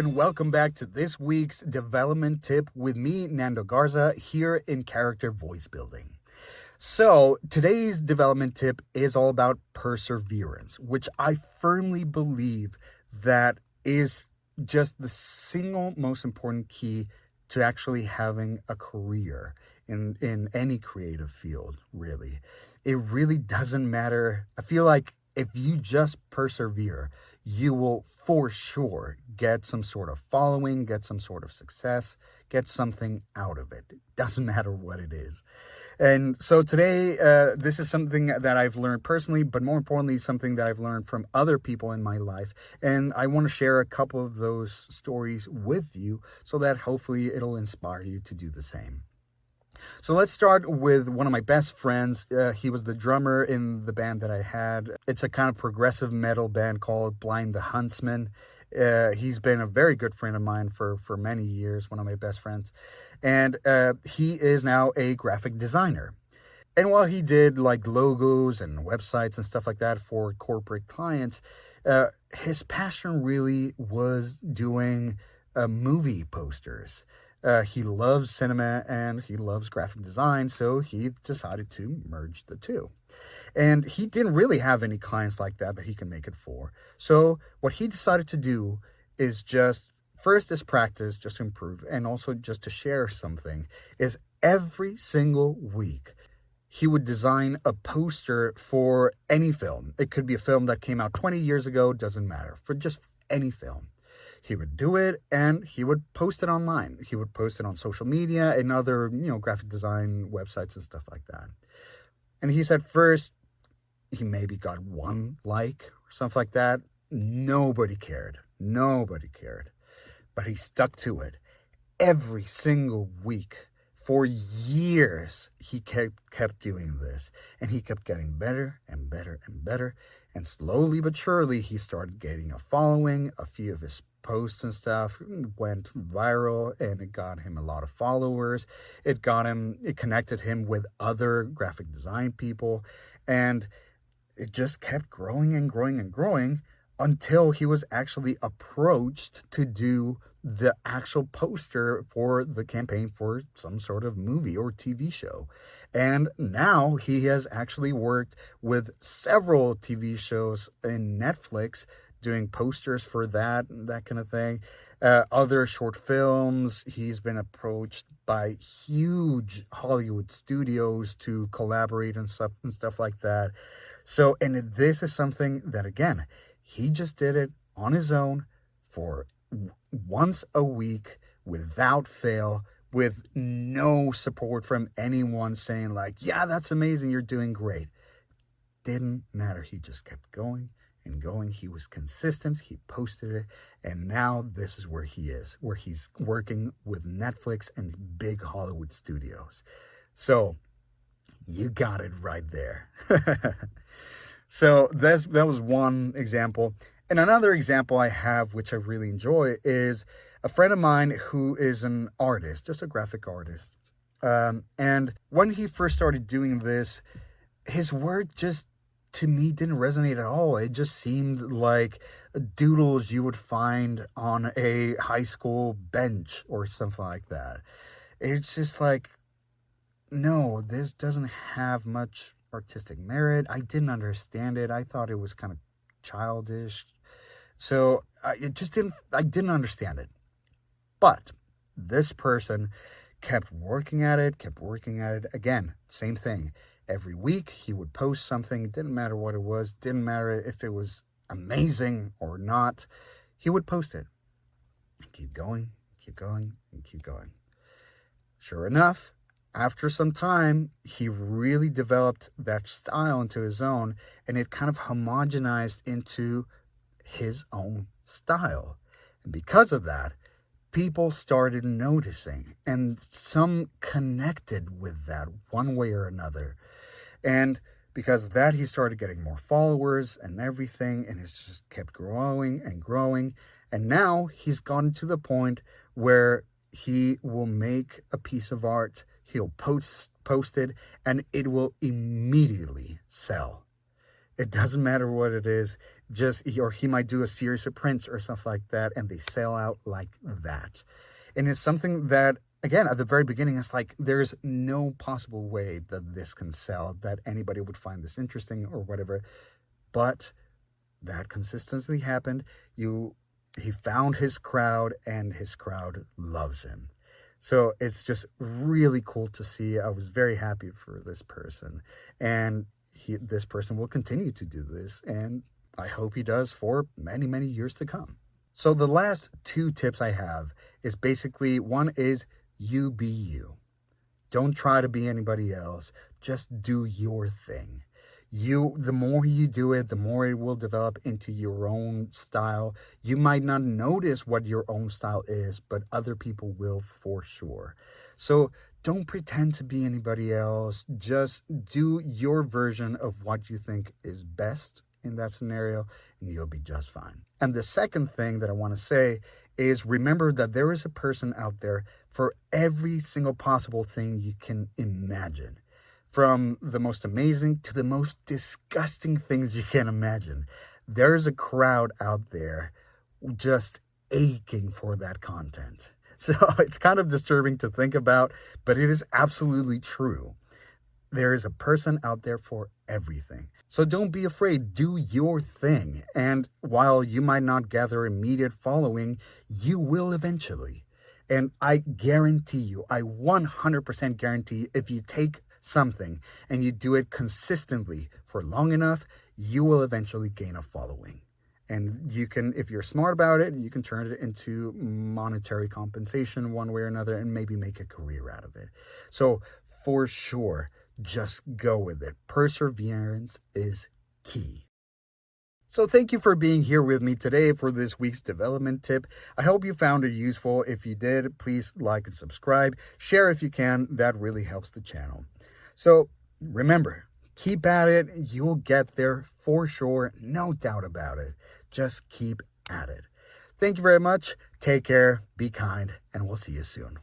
and welcome back to this week's development tip with me, Nando Garza, here in Character Voice Building. So, today's development tip is all about perseverance, which I firmly believe that is just the single most important key to actually having a career in any creative field, really. It really doesn't matter. I feel like if you just persevere, you will for sure get some sort of following, get some sort of success, get something out of it. It doesn't matter what it is. And so today, this is something that I've learned personally, but more importantly, something that I've learned from other people in my life. And I want to share a couple of those stories with you so that hopefully it'll inspire you to do the same. So let's start with one of my best friends. He was the drummer in the band that I had. It's a kind of progressive metal band called Blind the Huntsman. He's been a very good friend of mine for many years, one of my best friends. And he is now a graphic designer. And while he did like logos and websites and stuff like that for corporate clients, his passion really was doing movie posters. He loves cinema and he loves graphic design, so he decided to merge the two. And he didn't really have any clients like that he can make it for. So what he decided to do is just, first this practice, just to improve, and also just to share something, is every single week he would design a poster for any film. It could be a film that came out 20 years ago, doesn't matter, for just any film. He would do it and he would post it online. He would post it on social media and other, graphic design websites and stuff like that. And he said first he maybe got one like or something like that. Nobody cared. Nobody cared. But he stuck to it every single week. For years, he kept doing this. And he kept getting better and better and better. And slowly but surely, he started getting a following. A few of his posts and stuff went viral, and it got him a lot of followers. It connected him with other graphic design people. And it just kept growing and growing and growing until he was actually approached to do the actual poster for the campaign for some sort of movie or TV show. And now he has actually worked with several TV shows in Netflix doing posters for that kind of thing. Other short films. He's been approached by huge Hollywood studios to collaborate and stuff like that. So, and this is something that, again, he just did it on his own for once a week without fail, with no support from anyone saying like, yeah, that's amazing, you're doing great. Didn't matter. He just kept going and going. He was consistent. He posted it. And now this is where he is, where he's working with Netflix and big Hollywood studios. So you got it right there. So that was one example. And another example I have, which I really enjoy, is a friend of mine who is an artist, just a graphic artist. And when he first started doing this, his work just, to me, didn't resonate at all. It just seemed like doodles you would find on a high school bench or something like that. It's just like, no, this doesn't have much artistic merit. I didn't understand it. I thought it was kind of childish. So I didn't understand it. But this person kept working at it. Again, same thing. Every week he would post something. It didn't matter what it was. Didn't matter if it was amazing or not. He would post it. Keep going, and keep going. Sure enough, after some time, he really developed that style into his own, and it kind of homogenized into his own style. And because of that, people started noticing, and some connected with that one way or another. And because of that, he started getting more followers and everything, and it just kept growing and growing. And now he's gotten to the point where he will make a piece of art, he'll post it, and it will immediately sell. It doesn't matter what it is. or he might do a series of prints or stuff like that, and they sell out like that. And it's something that, again, at the very beginning, it's like there's no possible way that this can sell, that anybody would find this interesting or whatever. But that consistency happened. He found his crowd, and his crowd loves him. So it's just really cool to see. I was very happy for this person, and this person will continue to do this, and I hope he does for many, many years to come. So the last two tips I have is basically, one is you be you. Don't try to be anybody else. Just do your thing. The more you do it, the more it will develop into your own style. You might not notice what your own style is, but other people will for sure. So don't pretend to be anybody else. Just do your version of what you think is best in that scenario, and you'll be just fine. And the second thing that I want to say is, remember that there is a person out there for every single possible thing you can imagine. From the most amazing to the most disgusting things you can imagine. There's a crowd out there just aching for that content. So it's kind of disturbing to think about, but it is absolutely true. There is a person out there for everything. So don't be afraid. Do your thing. And while you might not gather immediate following, you will eventually. And I guarantee you, I 100% guarantee, if you take something and you do it consistently for long enough, you will eventually gain a following. And you can, if you're smart about it, you can turn it into monetary compensation one way or another, and maybe make a career out of it. So for sure, just go with it. Perseverance is key. So thank you for being here with me today for this week's development tip. I hope you found it useful. If you did, please like and subscribe. Share if you can. That really helps the channel. So remember, keep at it. You'll get there for sure. No doubt about it. Just keep at it. Thank you very much. Take care. Be kind. And we'll see you soon.